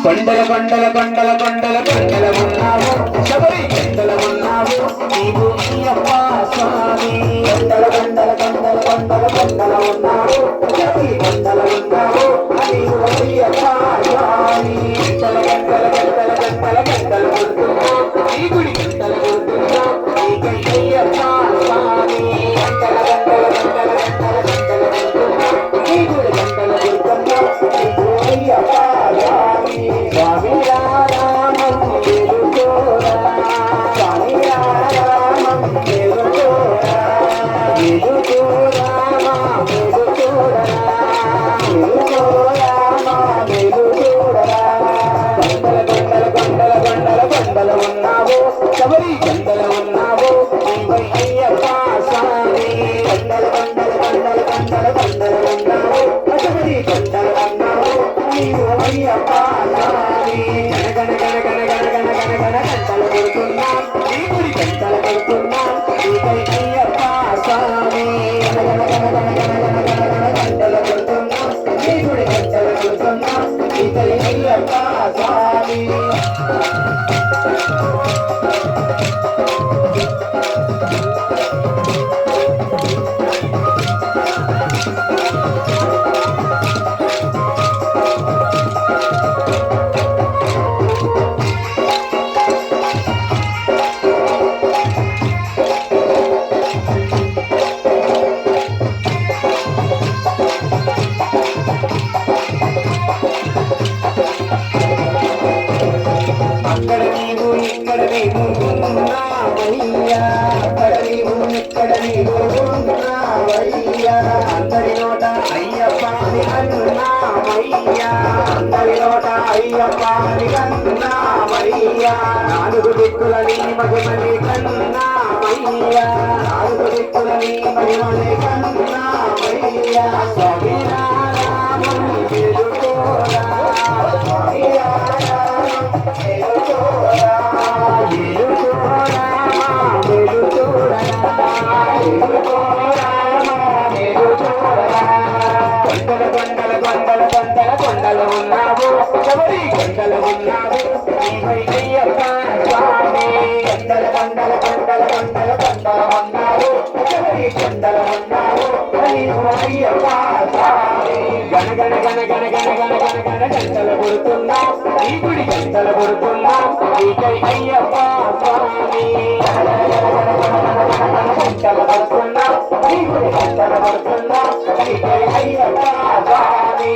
కొండల కొండల కొండల కొండల కొండల ఉన్నావు శబరి కొండల ఉన్నావు నీవు అయ్యప్ప స్వామి కొండల కొండల కొండల కొండల కొండల ఉన్నావు శబరి కొండల ఉన్నావు నీవు అయ్యప్ప స్వామి కొండల కొండల కొండల కొండల కొండల ఉంటున్నావు నీ గుడి కొండల ఉంటున్నావు నీకై అయ్యప్ప స్వామి కొండల కొండల కొండల కొండల కొండల ఉంటున్నావు నీ గుడి కొండల ఉంటున్నావు నీకు అయ్యప్ప స్వామి రామం తెలుకోరా స్వామి రామం తెలుకోరా తెలుకోరామా తెలుకోరా తెలుకోరామా తెలుకోరా కొండల కొండల కొండల కొండల కొండల ఉన్నావు శబరి కొండల ఉన్నావు నీవై అయ్యప్ప స్వామి కొండల కొండల కొండల కొండల కొండల ఉన్నావు శబరి కొండల ఉన్నావు నీవు అయ్యప్ప స్వామి గణ గణ గణ గణ గణ గణ గణ గణ గంటలు కొడుతున్నాం నీ గుడి గంటలు కొడుతున్నాం నీకై అయ్యప్ప స్వామి గణ గణ గణ గణ గణ గణ గణ గణ గంటలు కొడుతున్నాం నీ గుడి గంటలు కొడుతున్నాం నీకై అయ్యప్ప స్వామి అక్కడ నీవు ఇక్కడ నీవు ఉన్నావయ్యా అక్కడ నీవు ఇక్కడ నీవు ఉన్నావయ్యా అందరి నోట అయ్యప్ప అని అన్నావయ్యా అందరి నోట అయ్యప్ప అని అన్నావయ్యా నాలుగు దిక్కుల నీ మహిమని కన్నావయ్యా నాలుగు దిక్కుల నీ మహిమని కన్నావయ్యా స్వామి రామం తెలుకోరా స్వామి కొండల కొండల కొండల కొండల కొండలు ఉన్నావు శబరి కొండలు ఉన్నావు నీవై అయ్యప్ప స్వామి కొండల కొండల కొండల కొండల కొండలు ఉన్నావు శబరి కొండలు ఉన్నావు నీవు అయ్యప్ప స్వామి గణ గణ గణ గణ గణ గణ గణ గణ గంటలు కొడుతున్నావు నీ గుడి గంటలు కొడుతున్నావు నీకై అయ్యప్ప స్వామి గంటలు కొడుతున్నావు నీ గుడి గంటలు కొడుతున్నావు నీకై అయ్యప్ప స్వామి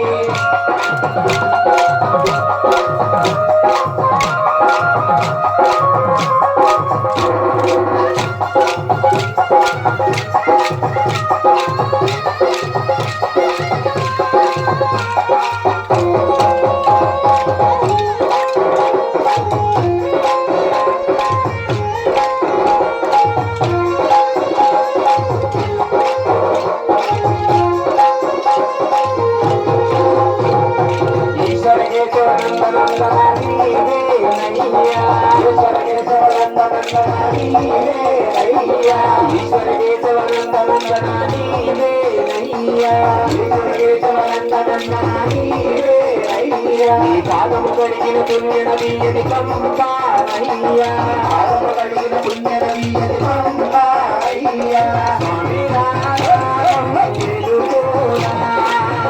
పాదము కడిగిన పుణ్యనవీయని పంపారయ్యా పాదము కడిగిన పుణ్యనవీయని పంపారయ్యా స్వామి రామ తెలుకోరా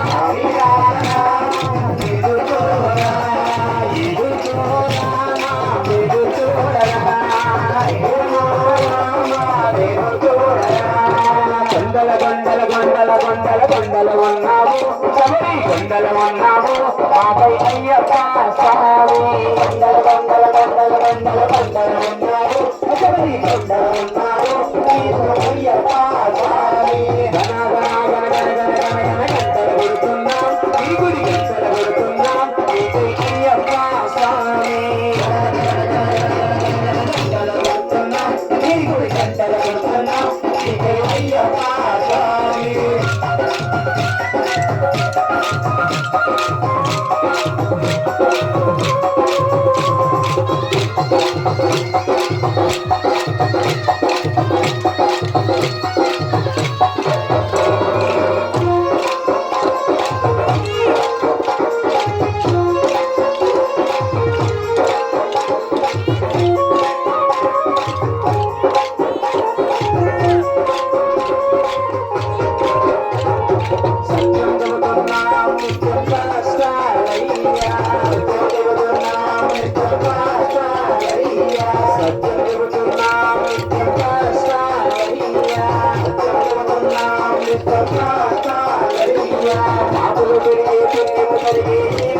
స్వామి రామ తెలుకోరా కొండల కొండల కొండల కొండల కొండల ఉన్నావు శబరి కొండల ఉన్నావు మాపై అయ్యప్ప స్వామి కొండల కొండల కొండల కొండల కొండల ఉన్నావు శబరి కొండల ఉన్నావు నీవు అయ్యప్ప స్వామి గణ గణ గణ గణ గణ గణ గణ గంటలు కొడుతున్నావు నీ గుడి గంటలు కొడుతున్నావు నీకై అయ్యప్ప స్వామి గంటలు కొడుతున్నావు నీ గుడి గంటలు కొడుతున్నావు నీకై అయ్యప్ప స్వామి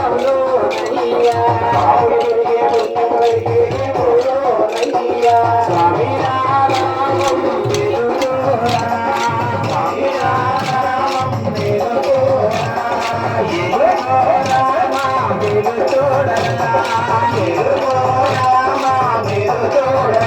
పుణ్యములోనయ్యా పుణ్యములోనయ్యా స్వామి నామం వెలుగోరా స్వామి నామం వెలుగోరా ఏలుగో రామ వెలుగోరా ఏలుగో రామ వెలుగోరా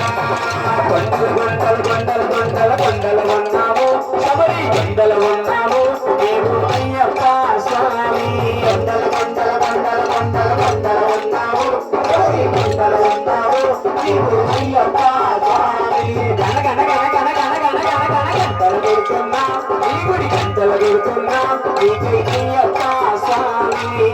కొండలు కొండలు కొండలు కొండలు కొండలు ఉన్నాము శబరి కొండలు ఉన్నాము దేవు అయ్యప్ప స్వామి కొండలు కొండలు కొండలు కొండలు కొండలు ఉన్నాము శబరి కొండలు ఉన్నాము దేవు అయ్యప్ప స్వామి గణ గణ గణ గణ గణ గణ గణ గణ గంటలు కొడుతున్నా ఈ గుడి గంటలు కొడుతున్నా ఈ అయ్యప్ప స్వామి